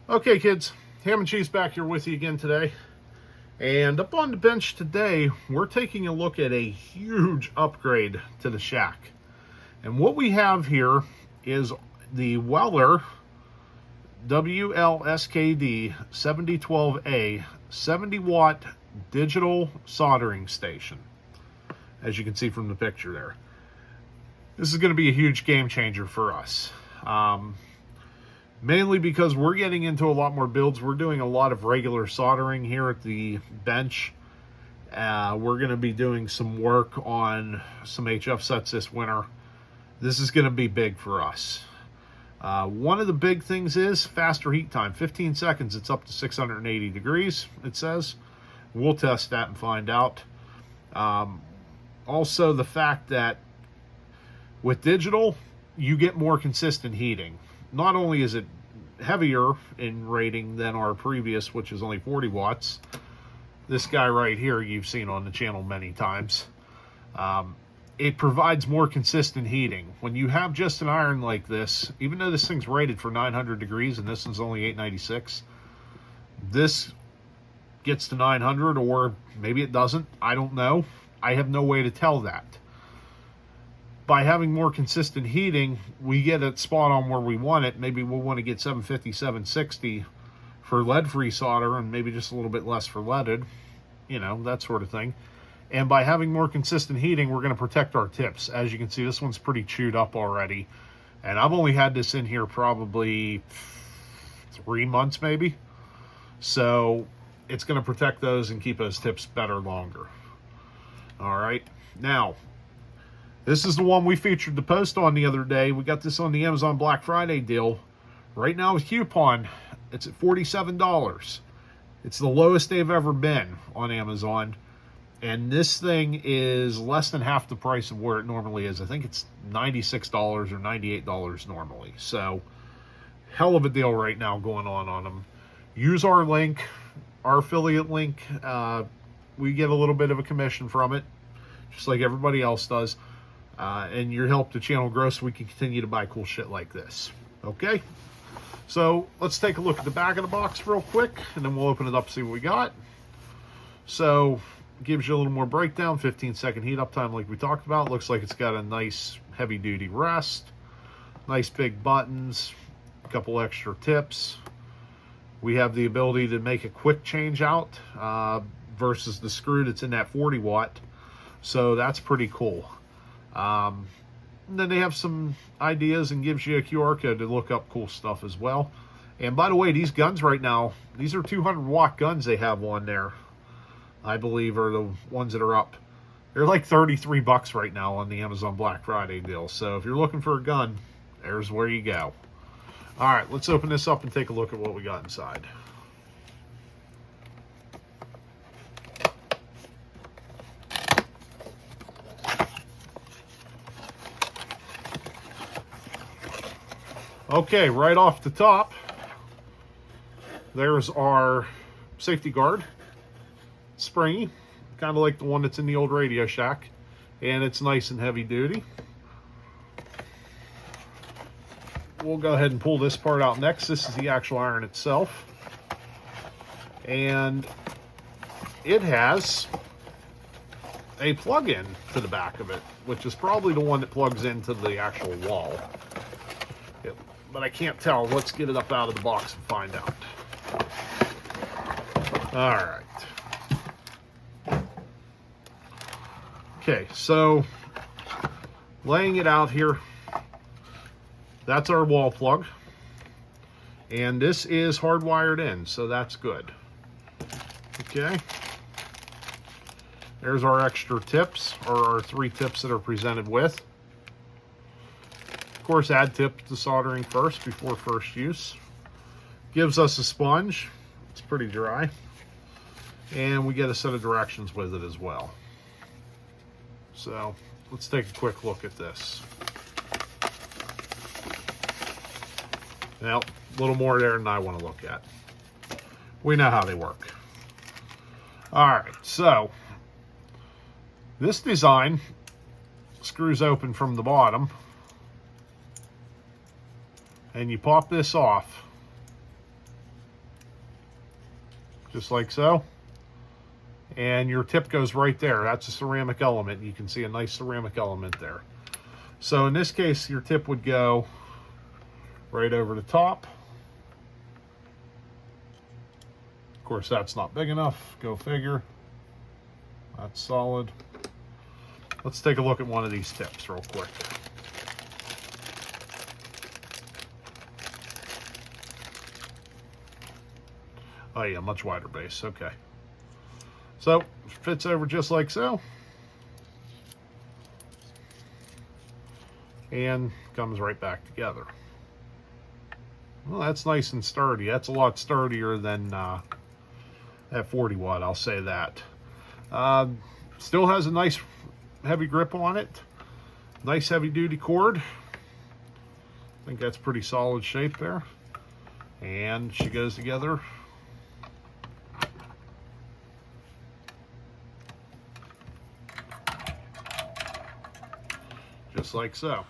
Okay, kids, Ham and Cheese back here with you again today. And up on the bench today, we're taking a look at a huge upgrade to the shack. And what we have here is the Weller WLSKD7012A 70-watt digital soldering station, as you can see from the picture there. This is going to be a huge game changer for us. Mainly because we're getting into a lot more builds. We're doing a lot of regular soldering here at the bench. We're going to be doing some work on some HF sets this winter. This is going to be big for us. One of the big things is faster heat time. 15 seconds, it's up to 680 degrees, it says. We'll test that and find out. Also, the fact that with digital, you get more consistent heating. Not only is it heavier in rating than our previous, which is only 40 watts. This guy right here, you've seen on the channel many times. It provides more consistent heating. When you have just an iron like this, even though this thing's rated for 900 degrees and this one's only 896, this gets to 900, or maybe it doesn't. I don't know. I have no way to tell that. By having more consistent heating, we get it spot on where we want it. Maybe we'll want to get 750, 760 for lead-free solder and maybe just a little bit less for leaded, you know, that sort of thing. And by having more consistent heating, we're going to protect our tips. As you can see, this one's pretty chewed up already. And I've only had this in here probably 3 months maybe. So it's going to protect those and keep those tips better longer. All right. Now, this is the one we featured the post on the other day. We got this on the Amazon Black Friday deal. Right now with coupon, it's at $47. It's the lowest they've ever been on Amazon. And this thing is less than half the price of where it normally is. I think it's $96 or $98 normally. So, hell of a deal right now going on them. Use our link, our affiliate link. We get a little bit of a commission from it, just like everybody else does. And your help the channel grow so we can continue to buy cool shit like this. Okay? So, let's take a look at the back of the box real quick, and then we'll open it up and see what we got. So, gives you a little more breakdown, 15-second heat up time like we talked about. Looks like it's got a nice heavy-duty rest, nice big buttons, a couple extra tips. We have the ability to make a quick change out versus the screw that's in that 40 watt. So that's pretty cool. And then they have some ideas and gives you a QR code to look up cool stuff as well. And by the way, these guns right now, these are 200 watt guns they have on there, I believe, are the ones that are up. They're like 33 bucks right now on the Amazon Black Friday deal. So if you're looking for a gun, there's where you go. All right, let's open this up and take a look at what we got inside. Okay, right off the top, there's our safety guard. Springy, kind of like the one that's in the old Radio Shack, and it's nice and heavy duty. We'll go ahead and pull this part out next. This is the actual iron itself, and it has a plug-in to the back of it, which is probably the one that plugs into the actual wall. But I can't tell. Let's get it up out of the box and find out. All right. Okay, so laying it out here, that's our wall plug. And this is hardwired in, so that's good. Okay. There's our extra tips, or our 3 tips that are presented with. Of course, add tips to soldering first before first use. Gives us a sponge. It's pretty dry. And we get a set of directions with it as well. So, let's take a quick look at this. Well, a little more there than I want to look at. We know how they work. Alright, so this design screws open from the bottom, and you pop this off, just like so. And your tip goes right there. That's a ceramic element. You can see a nice ceramic element there. So in this case, your tip would go right over the top. Of course, that's not big enough. Go figure. That's solid. Let's take a look at one of these tips real quick. Oh yeah, much wider base. Okay. So, fits over just like so. And comes right back together. Well, that's nice and sturdy. That's a lot sturdier than that 40 watt, I'll say that. Still has a nice heavy grip on it. Nice heavy duty cord. I think that's pretty solid shape there. And she goes together. Just like so.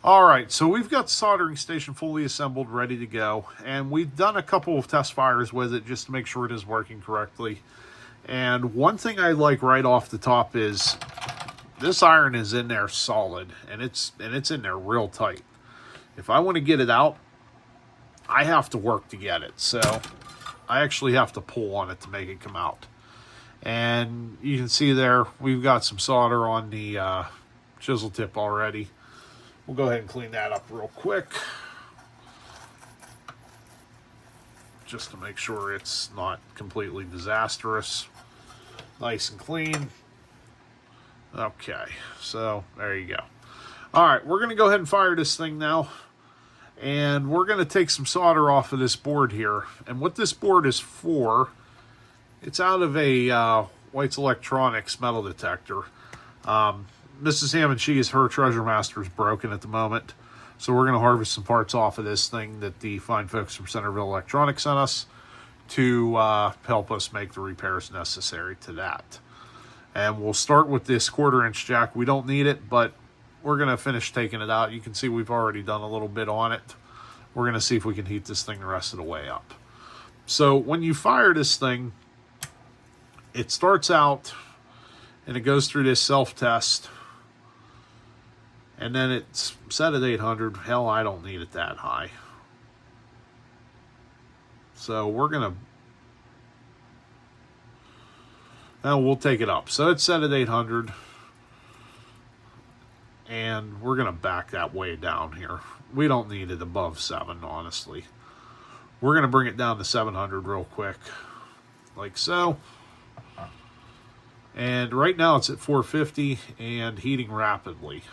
All right, so we've got the soldering station fully assembled, ready to go, and we've done a couple of test fires with it just to make sure it is working correctly. And one thing I like right off the top is this iron is in there solid, and it's in there real tight. If I want to get it out, I have to work to get it, so I actually have to pull on it to make it come out. And you can see there we've got some solder on the chisel tip already. We'll go ahead and clean that up real quick, just to make sure it's not completely disastrous. Nice and clean. Okay, so there you go. All right, we're going to go ahead and fire this thing now, and we're going to take some solder off of this board here. And what this board is for, it's out of a White's Electronics metal detector. Mrs. Hammond, her Treasure Master is broken at the moment. So we're going to harvest some parts off of this thing that the fine folks from Centerville Electronics sent us to help us make the repairs necessary to that. And we'll start with this 1/4 inch jack. We don't need it, but we're going to finish taking it out. You can see we've already done a little bit on it. We're going to see if we can heat this thing the rest of the way up. So when you fire this thing, it starts out and it goes through this self-test. And then it's set at 800. Hell, I don't need it that high. So we're going to... we'll take it up. So it's set at 800. And we're going to back that way down here. We don't need it above 7, honestly. We're going to bring it down to 700 real quick. Like so. And right now it's at 450 and heating rapidly.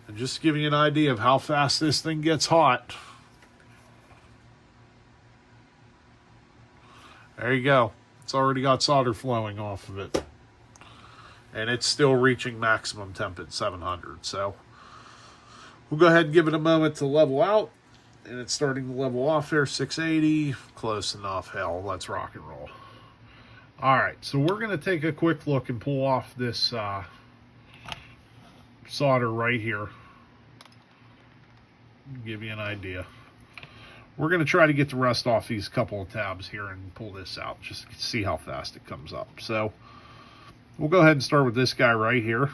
And just to give you an idea of how fast this thing gets hot. There you go. It's already got solder flowing off of it. And it's still reaching maximum temp at 700. So we'll go ahead and give it a moment to level out. And it's starting to level off here. 680. Close enough. Hell, let's rock and roll. All right, so we're going to take a quick look and pull off this solder right here. Give you an idea. We're going to try to get the rest off these couple of tabs here and pull this out just to see how fast it comes up. So we'll go ahead and start with this guy right here.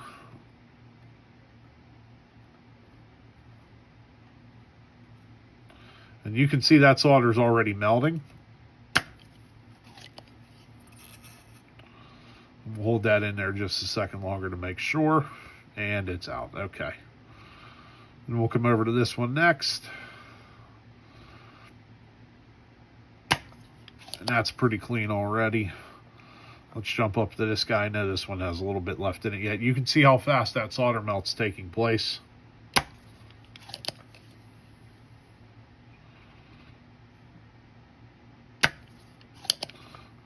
And you can see that solder is already melting. We'll hold that in there just a second longer to make sure. And it's out. Okay. And we'll come over to this one next. And that's pretty clean already. Let's jump up to this guy. I know this one has a little bit left in it yet. You can see how fast that solder melt's taking place.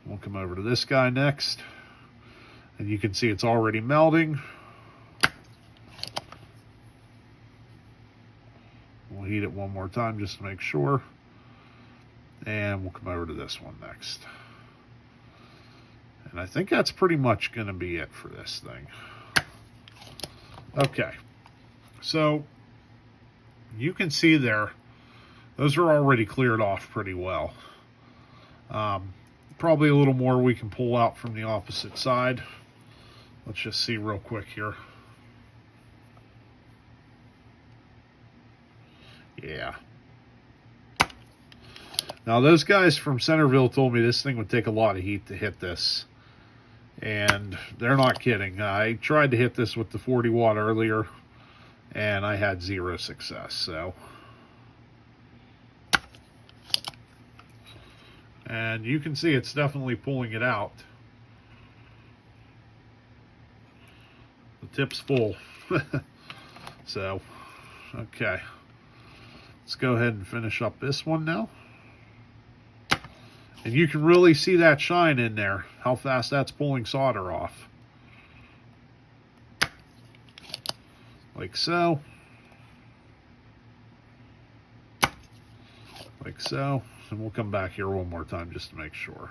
We'll come over to this guy next. And you can see it's already melting. We'll heat it one more time just to make sure. And we'll come over to this one next. And I think that's pretty much going to be it for this thing. Okay. So you can see there, those are already cleared off pretty well. Probably a little more we can pull out from the opposite side. Let's just see real quick here. Yeah. Now those guys from Centerville told me this thing would take a lot of heat to hit this. And they're not kidding. I tried to hit this with the 40 watt earlier and I had 0 success. So, and you can see it's definitely pulling it out. The tip's full. So, okay. Let's go ahead and finish up this one now. And you can really see that shine in there, how fast that's pulling solder off. Like so. Like so. And we'll come back here one more time just to make sure.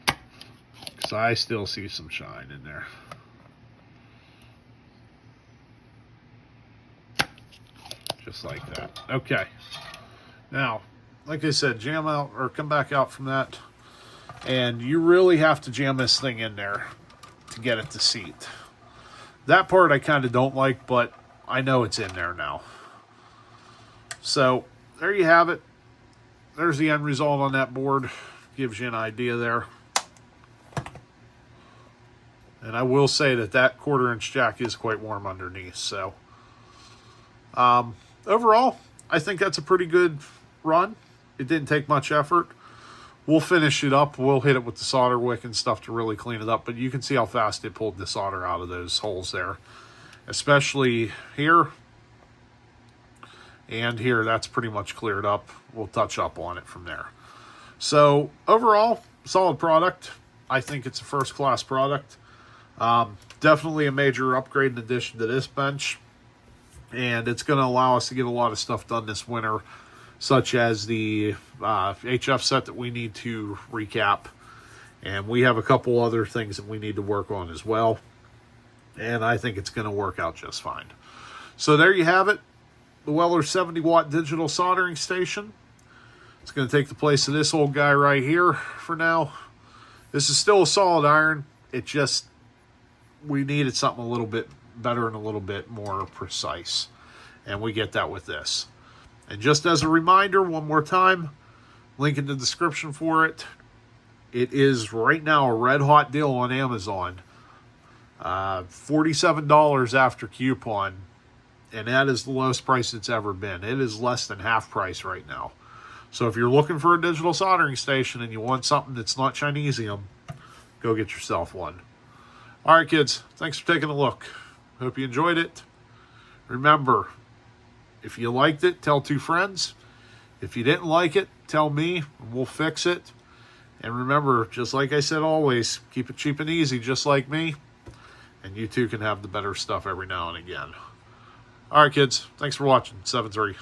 Because I still see some shine in there. Just like that. Okay. Now, like I said, jam out or come back out from that. And you really have to jam this thing in there to get it to seat. That part I kind of don't like, but I know it's in there now. So, there you have it. There's the end result on that board. Gives you an idea there. And I will say that that 1/4 inch jack is quite warm underneath. So, overall, I think that's a pretty good run. It didn't take much effort. We'll finish it up. We'll hit it with the solder wick and stuff to really clean it up. But you can see how fast it pulled the solder out of those holes there. Especially here and here. That's pretty much cleared up. We'll touch up on it from there. So overall, solid product. I think it's a first-class product. Definitely a major upgrade in addition to this bench. And it's going to allow us to get a lot of stuff done this winter, such as the HF set that we need to recap. And we have a couple other things that we need to work on as well. And I think it's going to work out just fine. So there you have it. The Weller 70 watt digital soldering station. It's going to take the place of this old guy right here for now. This is still a solid iron. It just, we needed something a little bit better and a little bit more precise. And we get that with this. And just as a reminder, one more time, link in the description for it. It is right now a red hot deal on Amazon. $47 after coupon. And that is the lowest price it's ever been. It is less than half price right now. So if you're looking for a digital soldering station and you want something that's not Chinesium, go get yourself one. All right, kids. Thanks for taking a look. Hope you enjoyed it. Remember, if you liked it, tell 2 friends. If you didn't like it, tell me, and we'll fix it. And remember, just like I said always, keep it cheap and easy, just like me. And you too can have the better stuff every now and again. All right, kids. Thanks for watching. 7-3.